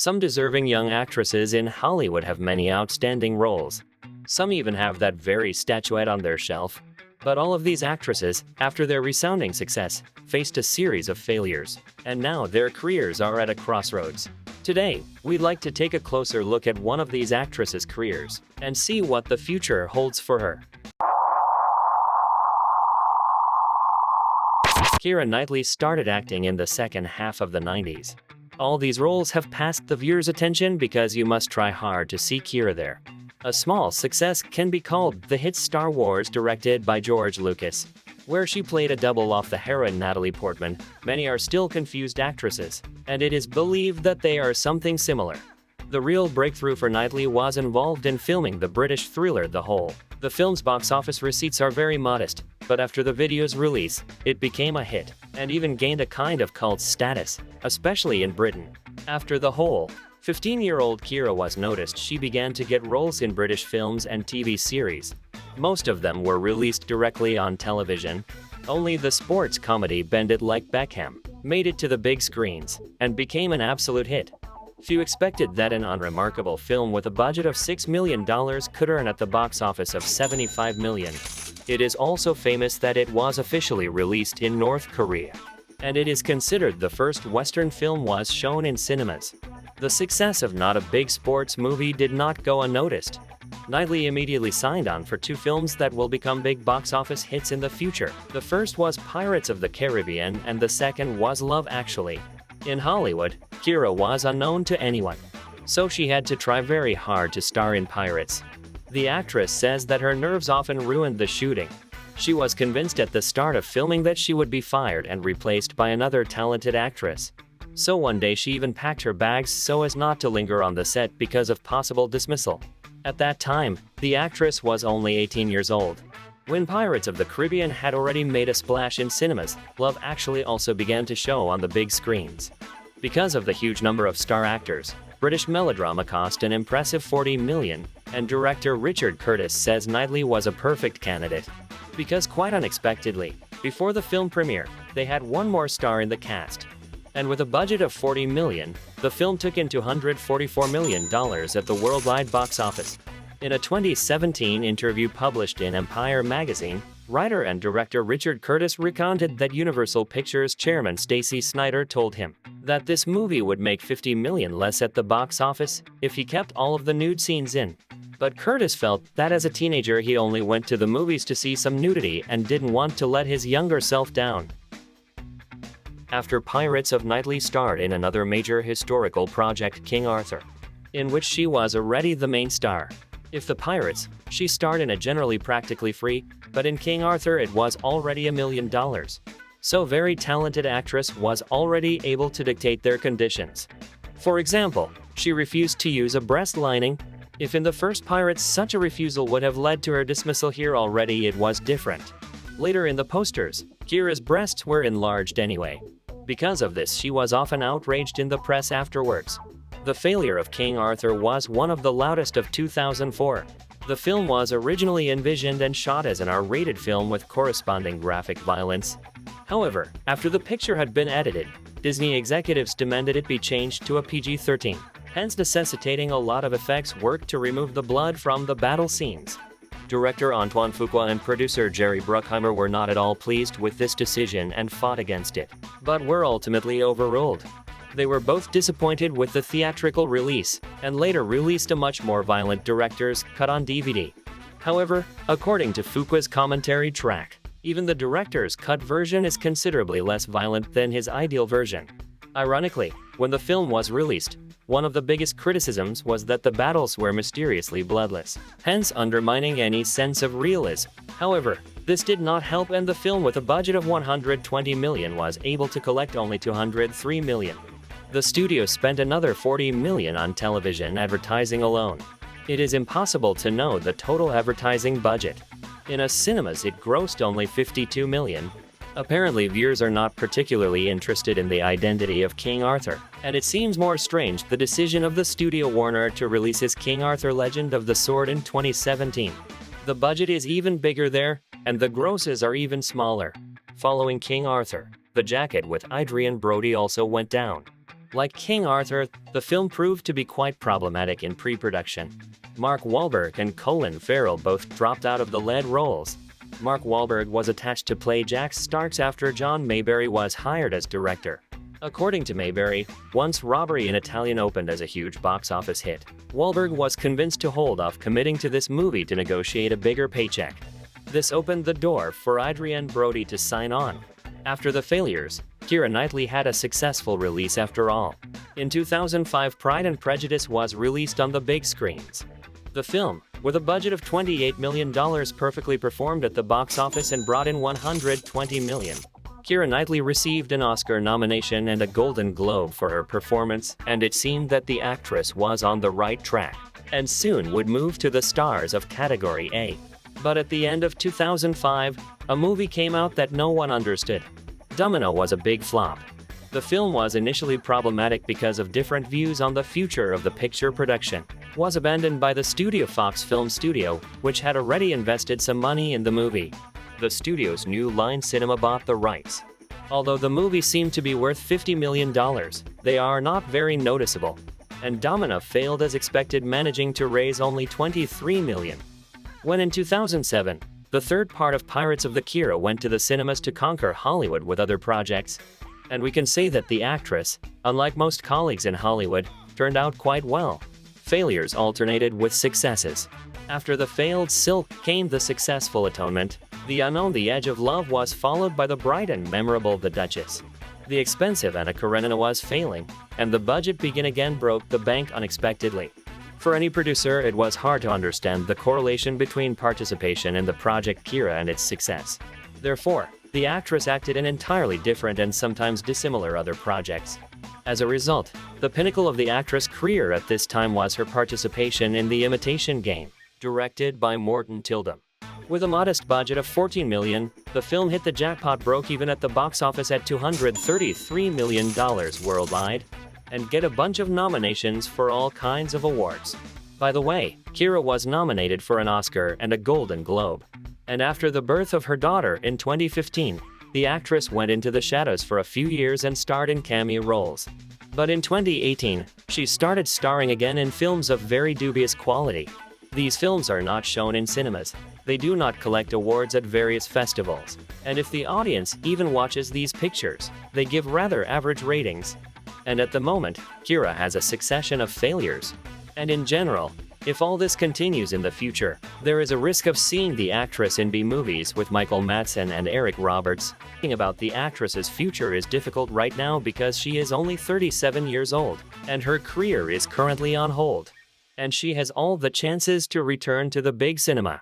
Some deserving young actresses in Hollywood have many outstanding roles. Some even have that very statuette on their shelf. But all of these actresses, after their resounding success, faced a series of failures. And now their careers are at a crossroads. Today, we'd like to take a closer look at one of these actresses' careers and see what the future holds for her. Keira Knightley started acting in the second half of the 90s. All these roles have passed the viewer's attention because you must try hard to see Keira there. A small success can be called the hit Star Wars directed by George Lucas, where she played a double of the heroine Natalie Portman. Many are still confused actresses, and it is believed that they are something similar. The real breakthrough for Knightley was involved in filming the British thriller The Hole. The film's box office receipts are very modest, but after the video's release, it became a hit, and even gained a kind of cult status, especially in Britain. After The Hole, 15-year-old Keira was noticed. She began to get roles in British films and TV series. Most of them were released directly on television. Only the sports comedy Bend It Like Beckham made it to the big screens and became an absolute hit. Few expected that an unremarkable film with a budget of $6 million could earn at the box office of $75 million. It is also famous that it was officially released in North Korea, and it is considered the first Western film was shown in cinemas. The success of not a big sports movie did not go unnoticed. Knightley immediately signed on for two films that will become big box office hits in the future. The first was Pirates of the Caribbean and the second was Love Actually. In Hollywood, Keira was unknown to anyone, so she had to try very hard to star in Pirates. The actress says that her nerves often ruined the shooting. She was convinced at the start of filming that she would be fired and replaced by another talented actress. So one day she even packed her bags so as not to linger on the set because of possible dismissal. At that time, the actress was only 18 years old. When Pirates of the Caribbean had already made a splash in cinemas, Love Actually also began to show on the big screens. Because of the huge number of star actors, British melodrama cost an impressive $40 million, and director Richard Curtis says Knightley was a perfect candidate. Because quite unexpectedly, before the film premiere, they had one more star in the cast. And with a budget of $40 million, the film took in $244 million at the worldwide box office. In a 2017 interview published in Empire magazine, writer and director Richard Curtis recounted that Universal Pictures chairman Stacy Snyder told him that this movie would make $50 million less at the box office if he kept all of the nude scenes in. But Curtis felt that as a teenager he only went to the movies to see some nudity and didn't want to let his younger self down. After Pirates of Knightley starred in another major historical project, King Arthur, in which she was already the main star. If the Pirates, she starred in a generally practically free, but in King Arthur it was already $1 million. So very talented actress was already able to dictate their conditions. For example, she refused to use a breast lining. If in the first Pirates such a refusal would have led to her dismissal, here already it was different. Later in the posters, Keira's breasts were enlarged anyway. Because of this she was often outraged in the press afterwards. The failure of King Arthur was one of the loudest of 2004. The film was originally envisioned and shot as an R-rated film with corresponding graphic violence. However, after the picture had been edited, Disney executives demanded it be changed to a PG-13, hence necessitating a lot of effects work to remove the blood from the battle scenes. Director Antoine Fuqua and producer Jerry Bruckheimer were not at all pleased with this decision and fought against it, but were ultimately overruled. They were both disappointed with the theatrical release, and later released a much more violent director's cut on DVD. However, according to Fuqua's commentary track, even the director's cut version is considerably less violent than his ideal version. Ironically, when the film was released, one of the biggest criticisms was that the battles were mysteriously bloodless, hence undermining any sense of realism. However, this did not help, and the film with a budget of $120 million was able to collect only $203 million. The studio spent another $40 million on television advertising alone. It is impossible to know the total advertising budget. In a cinemas it grossed only $52 million. Apparently viewers are not particularly interested in the identity of King Arthur, and it seems more strange the decision of the studio Warner to release his King Arthur Legend of the Sword in 2017. The budget is even bigger there, and the grosses are even smaller. Following King Arthur, The Jacket with Adrien Brody also went down. Like King Arthur, the film proved to be quite problematic in pre-production. Mark Wahlberg and Colin Farrell both dropped out of the lead roles. Mark Wahlberg was attached to play Jack Starks after John Mayberry was hired as director. According to Mayberry, once Robbery in Italian opened as a huge box office hit, Wahlberg was convinced to hold off committing to this movie to negotiate a bigger paycheck. This opened the door for Adrienne Brody to sign on. After the failures, Keira Knightley had a successful release after all. In 2005, Pride and Prejudice was released on the big screens. The film, with a budget of $28 million, perfectly performed at the box office and brought in $120 million. Keira Knightley received an Oscar nomination and a Golden Globe for her performance, and it seemed that the actress was on the right track, and soon would move to the stars of Category A. But at the end of 2005, a movie came out that no one understood. Domino was a big flop. The film was initially problematic because of different views on the future of the picture production. Was abandoned by the studio Fox Film Studio, which had already invested some money in the movie. The studio's New Line Cinema bought the rights. Although the movie seemed to be worth $50 million, they are not very noticeable. And Domino failed as expected, managing to raise only $23 million. When in 2007, the third part of Pirates of the Keira went to the cinemas to conquer Hollywood with other projects. And we can say that the actress, unlike most colleagues in Hollywood, turned out quite well. Failures alternated with successes. After the failed Silk came the successful Atonement. The unknown The Edge of Love was followed by the bright and memorable The Duchess. The expensive Anna Karenina was failing, and the budget Begin Again broke the bank unexpectedly. For any producer, it was hard to understand the correlation between participation in the project Keira and its success. Therefore, the actress acted in entirely different and sometimes dissimilar other projects. As a result, the pinnacle of the actress' career at this time was her participation in The Imitation Game, directed by Morton Tildum. With a modest budget of $14 million, the film hit the jackpot, broke even at the box office at $233 million worldwide, and get a bunch of nominations for all kinds of awards. By the way, Keira was nominated for an Oscar and a Golden Globe. And after the birth of her daughter in 2015, the actress went into the shadows for a few years and starred in cameo roles. But in 2018, she started starring again in films of very dubious quality. These films are not shown in cinemas. They do not collect awards at various festivals. And if the audience even watches these pictures, they give rather average ratings. And at the moment, Keira has a succession of failures. And in general, if all this continues in the future, there is a risk of seeing the actress in B-movies with Michael Madsen and Eric Roberts. Thinking about the actress's future is difficult right now because she is only 37 years old, and her career is currently on hold. And she has all the chances to return to the big cinema.